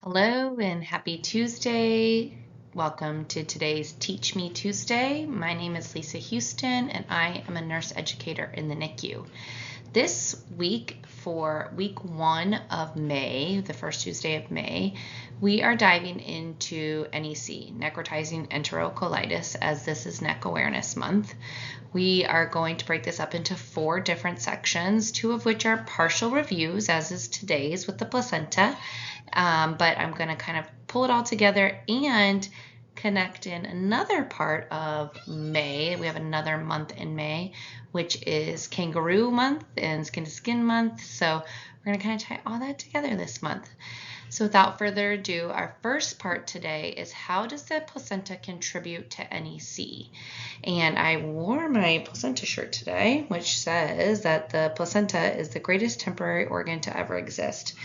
Hello and happy Tuesday. Welcome to today's Teach Me Tuesday. My name is Lisa Houston and I am a nurse educator in the NICU. This week, for week 1 of May, the first Tuesday of May, we are diving into NEC, necrotizing enterocolitis, as this is NEC Awareness Month. We are going to break this up into 4 different sections, 2 of which are partial reviews, as is today's with the placenta. But I'm going to kind of pull it all together and connect in another part of May. We have another month in May, which is Kangaroo Month and Skin to Skin Month. So we're going to kind of tie all that together this month. So without further ado, our first part today is how does the placenta contribute to NEC? And I wore my placenta shirt today, which says that the placenta is the greatest temporary organ to ever exist.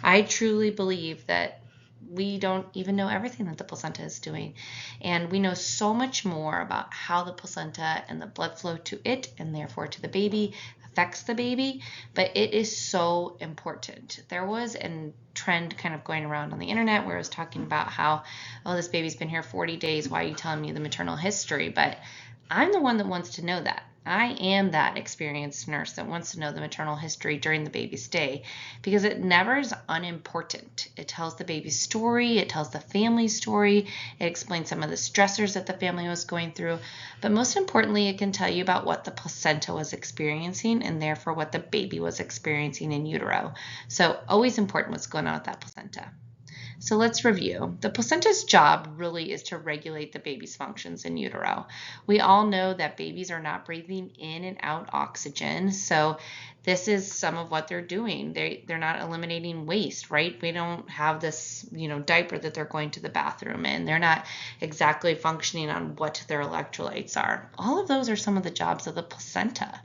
I truly believe that we don't even know everything that the placenta is doing. And we know so much more about how the placenta and the blood flow to it and therefore to the baby affects the baby, but it is so important. There was a trend kind of going around on the internet where I was talking about how, oh, this baby's been here 40 days. Why are you telling me the maternal history? But I'm the one that wants to know that. I am that experienced nurse that wants to know the maternal history during the baby's stay because it never is unimportant. It tells the baby's story, it tells the family's story, it explains some of the stressors that the family was going through, but most importantly, it can tell you about what the placenta was experiencing and therefore what the baby was experiencing in utero. So always important what's going on with that placenta. So let's review. The placenta's job really is to regulate the baby's functions in utero. We all know that babies are not breathing in and out oxygen, so this is some of what they're doing. They're not eliminating waste, right? We don't have this, diaper that they're going to the bathroom in. They're not exactly functioning on what their electrolytes are. All of those are some of the jobs of the placenta.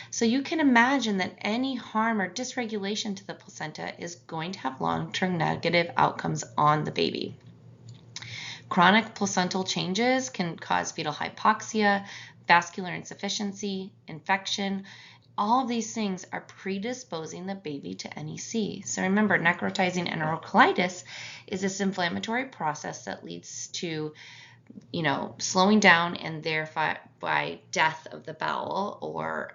So you can imagine that any harm or dysregulation to the placenta is going to have long-term negative outcomes on the baby. Chronic placental changes can cause fetal hypoxia, vascular insufficiency, infection. All of these things are predisposing the baby to NEC. So remember, necrotizing enterocolitis is this inflammatory process that leads to slowing down and thereby death of the bowel or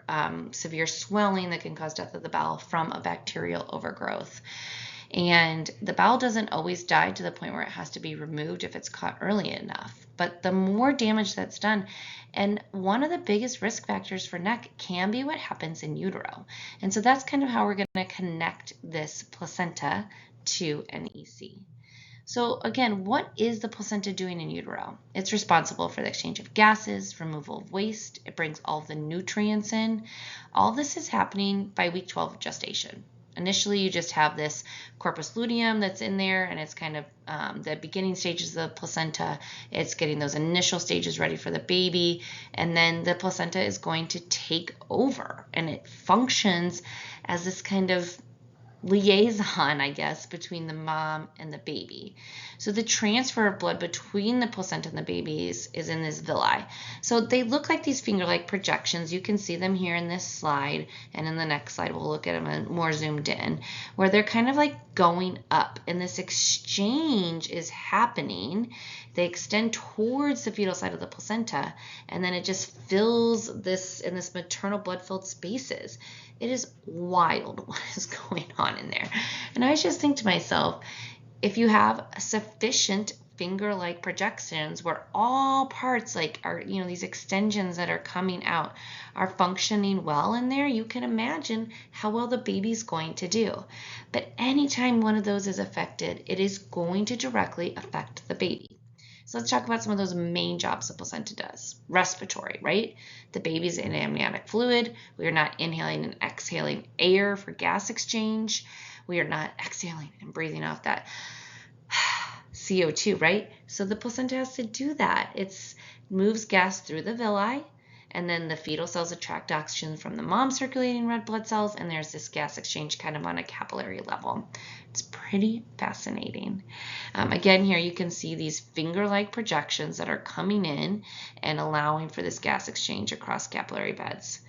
severe swelling that can cause death of the bowel from a bacterial overgrowth. And the bowel doesn't always die to the point where it has to be removed if it's caught early enough. But the more damage that's done, and one of the biggest risk factors for NEC can be what happens in utero. And so that's kind of how we're going to connect this placenta to NEC. So again, what is the placenta doing in utero? It's responsible for the exchange of gases, removal of waste. It brings all of the nutrients in. All this is happening by week 12 of gestation. Initially, you just have this corpus luteum that's in there, and it's kind of the beginning stages of the placenta. It's getting those initial stages ready for the baby, and then the placenta is going to take over, and it functions as this kind of liaison, I guess, between the mom and the baby. So the transfer of blood between the placenta and the babies is in this villi. So they look like these finger-like projections. You can see them here in this slide, and in the next slide we'll look at them more zoomed in, where they're kind of like going up, and this exchange is happening. They extend towards the fetal side of the placenta, and then it just fills this in this maternal blood-filled spaces. It is wild what is going on in there. And I just think to myself, if you have sufficient finger-like projections where all parts are, these extensions that are coming out are functioning well in there, you can imagine how well the baby's going to do. But anytime one of those is affected, it is going to directly affect the baby. So let's talk about some of those main jobs the placenta does. Respiratory, right? The baby's in amniotic fluid. We are not inhaling and exhaling air for gas exchange. We are not exhaling and breathing out that CO2, right? So the placenta has to do that. It moves gas through the villi, and then the fetal cells attract oxygen from the mom's circulating red blood cells, and there's this gas exchange kind of on a capillary level. It's pretty fascinating. Again, here you can see these finger-like projections that are coming in and allowing for this gas exchange across capillary beds.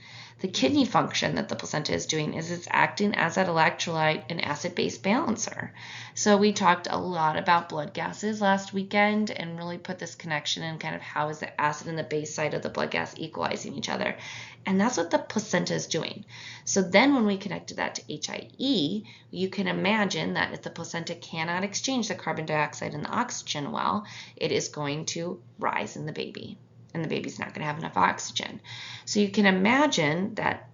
The kidney function that the placenta is doing is it's acting as that electrolyte and acid-base balancer. So we talked a lot about blood gases last weekend and really put this connection in kind of how is the acid and the base side of the blood gas equalizing each other. And that's what the placenta is doing. So then when we connected that to HIE, you can imagine that if the placenta cannot exchange the carbon dioxide and the oxygen well, it is going to rise in the baby. And the baby's not going to have enough oxygen. So you can imagine that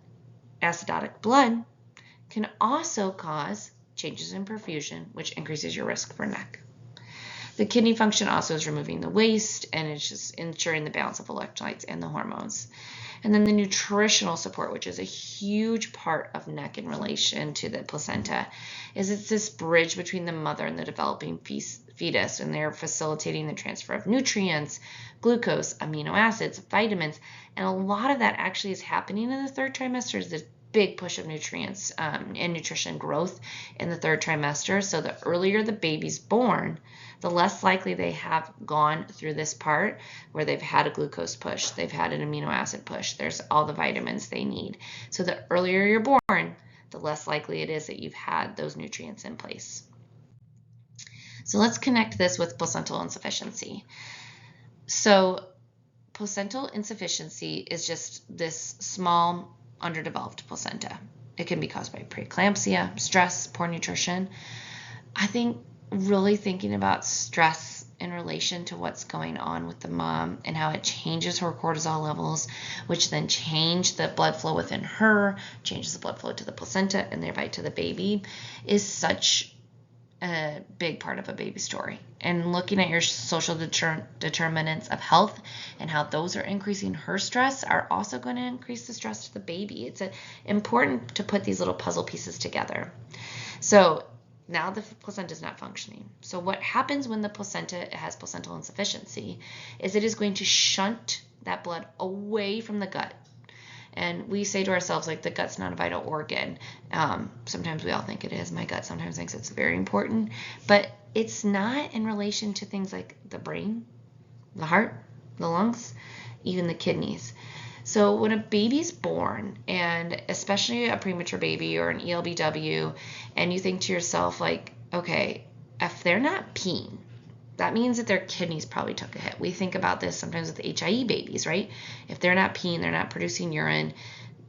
acidotic blood can also cause changes in perfusion, which increases your risk for NEC. The kidney function also is removing the waste, and it's just ensuring the balance of electrolytes and the hormones. And then the nutritional support, which is a huge part of NEC in relation to the placenta, is it's this bridge between the mother and the developing fetus, and they're facilitating the transfer of nutrients, glucose, amino acids, vitamins, and a lot of that actually is happening in the third trimester. Is this big push of nutrients and nutrition growth in the third trimester. So the earlier the baby's born, the less likely they have gone through this part where they've had a glucose push, they've had an amino acid push, there's all the vitamins they need. So the earlier you're born, the less likely it is that you've had those nutrients in place. So let's connect this with placental insufficiency. So placental insufficiency is just this small underdeveloped placenta. It can be caused by preeclampsia, stress, poor nutrition. I think really thinking about stress in relation to what's going on with the mom and how it changes her cortisol levels, which then change the blood flow within her, changes the blood flow to the placenta and thereby to the baby, is such a big part of a baby story. And looking at your social determinants of health and how those are increasing her stress are also going to increase the stress to the baby. It's important to put these little puzzle pieces together. So now the placenta is not functioning. So what happens when the placenta has placental insufficiency is it is going to shunt that blood away from the gut. And we say to ourselves, like, the gut's not a vital organ. Sometimes we all think it is. My gut sometimes thinks it's very important. But it's not in relation to things like the brain, the heart, the lungs, even the kidneys. So when a baby's born, and especially a premature baby or an ELBW, and you think to yourself, like, okay, if they're not peeing, that means that their kidneys probably took a hit. We think about this sometimes with HIE babies, right? If they're not peeing, they're not producing urine,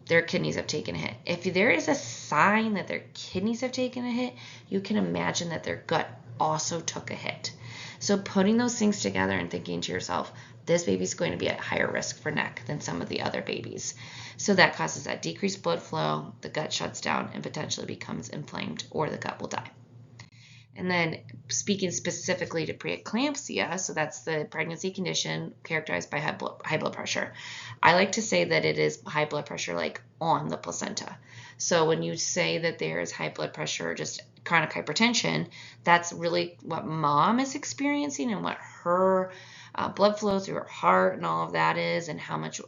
their kidneys have taken a hit. If there is a sign that their kidneys have taken a hit, you can imagine that their gut also took a hit. So putting those things together and thinking to yourself, this baby's going to be at higher risk for NEC than some of the other babies. So that causes that decreased blood flow, the gut shuts down and potentially becomes inflamed, or the gut will die. And then speaking specifically to preeclampsia, so that's the pregnancy condition characterized by high blood pressure. I like to say that it is high blood pressure like on the placenta. So when you say that there is high blood pressure or just chronic hypertension, that's really what mom is experiencing and what her blood flow through her heart and all of that is, and how much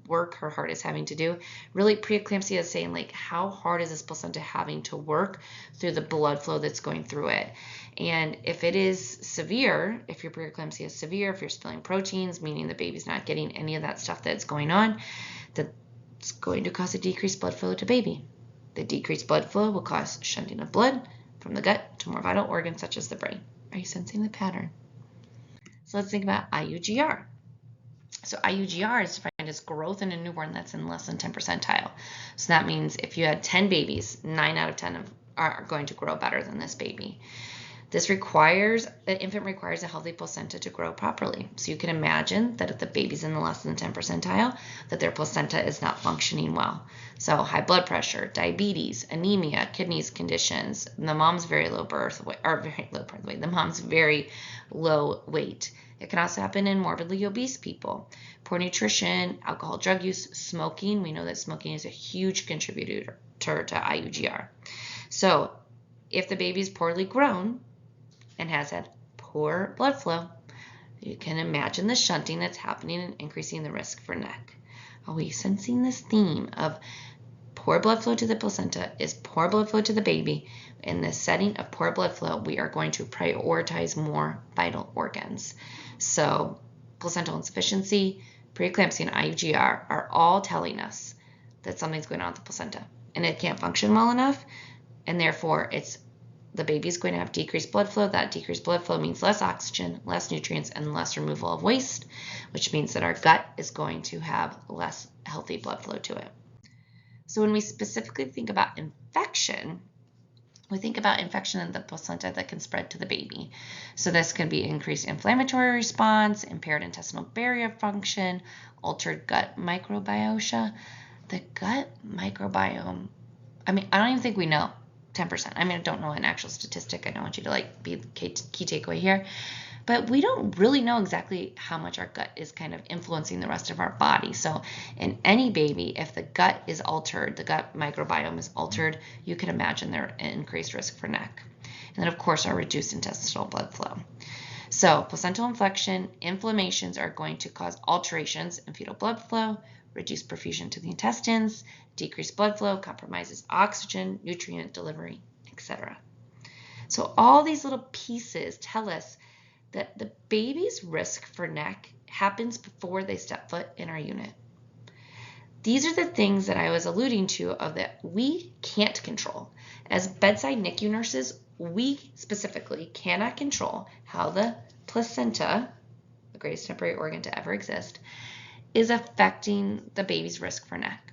work her heart is having to do. Really, preeclampsia is saying, like, how hard is this placenta having to work through the blood flow that's going through it? And if it is severe, if your preeclampsia is severe, if you're spilling proteins, meaning the baby's not getting any of that stuff that's going on, that's going to cause a decreased blood flow to baby. The decreased blood flow will cause shunting of blood from the gut to more vital organs such as the brain. Are you sensing the pattern? So let's think about IUGR. So IUGR is defined as growth in a newborn that's in less than 10 percentile. So that means if you had 10 babies, 9 out of 10 are going to grow better than this baby. The infant requires a healthy placenta to grow properly. So you can imagine that if the baby's in the less than 10 percentile, that their placenta is not functioning well. So high blood pressure, diabetes, anemia, kidneys conditions, the mom's very low weight, the mom's very low weight. It can also happen in morbidly obese people. Poor nutrition, alcohol, drug use, smoking. We know that smoking is a huge contributor to IUGR. So if the baby is poorly grown and has had poor blood flow, you can imagine the shunting that's happening and increasing the risk for NEC. Are we sensing this theme of poor blood flow to the placenta is poor blood flow to the baby? In this setting of poor blood flow, we are going to prioritize more vital organs. So placental insufficiency, preeclampsia, and IUGR are all telling us that something's going on with the placenta and it can't function well enough, and therefore the baby's going to have decreased blood flow. That decreased blood flow means less oxygen, less nutrients, and less removal of waste, which means that our gut is going to have less healthy blood flow to it. So when we specifically think about infection, we think about infection in the placenta that can spread to the baby. So this can be increased inflammatory response, impaired intestinal barrier function, altered gut microbiota. The gut microbiome, I don't even think we know 10%. I don't know an actual statistic. I don't want you to be the key takeaway here. But we don't really know exactly how much our gut is kind of influencing the rest of our body. So in any baby, if the gut is altered, the gut microbiome is altered, you can imagine their increased risk for NEC. And then, of course, our reduced intestinal blood flow. So placental inflammations are going to cause alterations in fetal blood flow, reduce perfusion to the intestines, decrease blood flow, compromises oxygen, nutrient delivery, etc. So all these little pieces tell us that the baby's risk for NEC happens before they step foot in our unit. These are the things that I was alluding to of that we can't control. As bedside NICU nurses, we specifically cannot control how the placenta, the greatest temporary organ to ever exist, is affecting the baby's risk for NEC.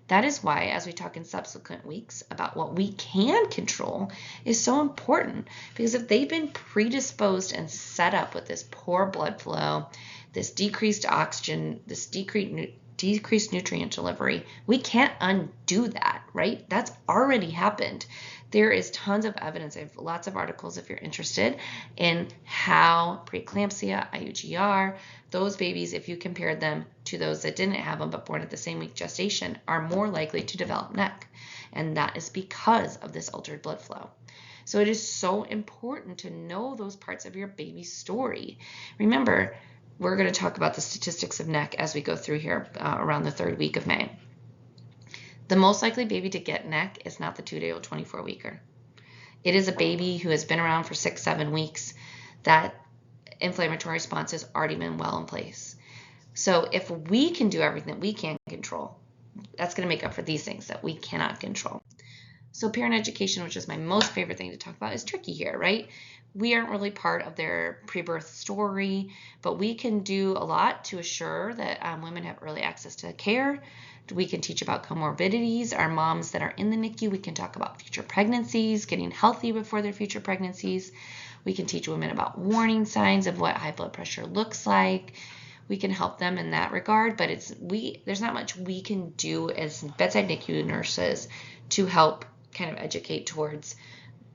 That is why, as we talk in subsequent weeks about what we can control, is so important. Because if they've been predisposed and set up with this poor blood flow, this decreased oxygen, this decreased nutrient delivery, we can't undo that, right? That's already happened. There is tons of evidence. I have lots of articles if you're interested in how preeclampsia, IUGR, those babies, if you compared them to those that didn't have them but born at the same week gestation, are more likely to develop NEC. And that is because of this altered blood flow. So it is so important to know those parts of your baby's story. Remember, we're going to talk about the statistics of NEC as we go through here around the 3rd week of May. The most likely baby to get NEC is not the 2-day old 24-weeker. It is a baby who has been around for 6-7 weeks. That inflammatory response has already been well in place. So if we can do everything that we can control, that's going to make up for these things that we cannot control. So parent education, which is my most favorite thing to talk about, is tricky here, right? We aren't really part of their pre-birth story, but we can do a lot to assure that women have early access to care. We can teach about comorbidities. Our moms that are in the NICU, we can talk about future pregnancies, getting healthy before their future pregnancies. We can teach women about warning signs of what high blood pressure looks like. We can help them in that regard, but there's not much we can do as bedside NICU nurses to help kind of educate towards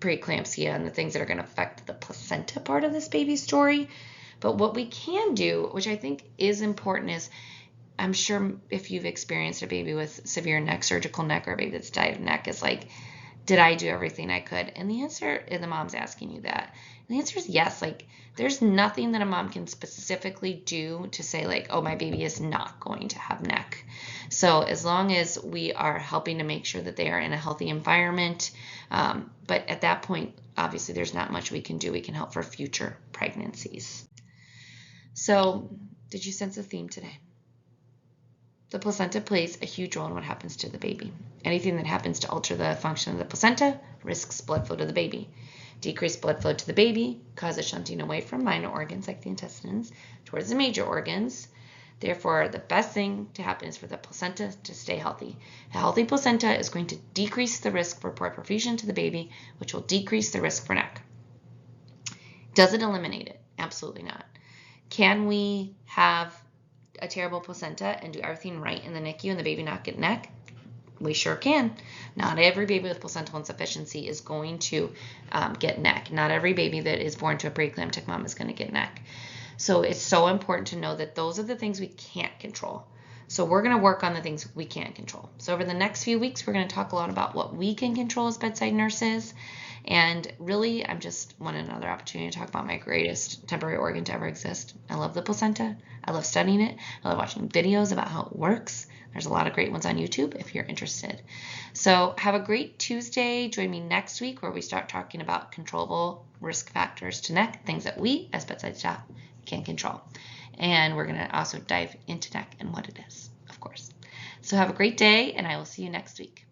preeclampsia and the things that are going to affect the placenta part of this baby's story. But what we can do, which I think is important, is I'm sure if you've experienced a baby with severe NEC, surgical NEC, or a baby that's died of NEC, is like, did I do everything I could? And the answer, and the mom's asking you that, and the answer is yes. There's nothing that a mom can specifically do to say oh, my baby is not going to have NEC. So as long as we are helping to make sure that they are in a healthy environment, but at that point, obviously there's not much we can do. We can help for future pregnancies. So did you sense a theme today? The placenta plays a huge role in what happens to the baby. Anything that happens to alter the function of the placenta risks blood flow to the baby. Decreased blood flow to the baby causes shunting away from minor organs like the intestines towards the major organs. Therefore, the best thing to happen is for the placenta to stay healthy. A healthy placenta is going to decrease the risk for poor perfusion to the baby, which will decrease the risk for NEC. Does it eliminate it? Absolutely not. Can we have a terrible placenta and do everything right in the NICU and the baby not get NEC? We sure can. Not every baby with placental insufficiency is going to get NEC. Not every baby that is born to a preeclamptic mom is going to get NEC. So it's so important to know that those are the things we can't control. So we're going to work on the things we can control. So over the next few weeks, we're going to talk a lot about what we can control as bedside nurses. And really, I'm just wanting another opportunity to talk about my greatest temporary organ to ever exist. I love the placenta. I love studying it. I love watching videos about how it works. There's a lot of great ones on YouTube if you're interested. So have a great Tuesday. Join me next week where we start talking about controllable risk factors to NEC, things that we as bedside staff can control. And we're going to also dive into NEC and what it is, of course. So have a great day, and I will see you next week.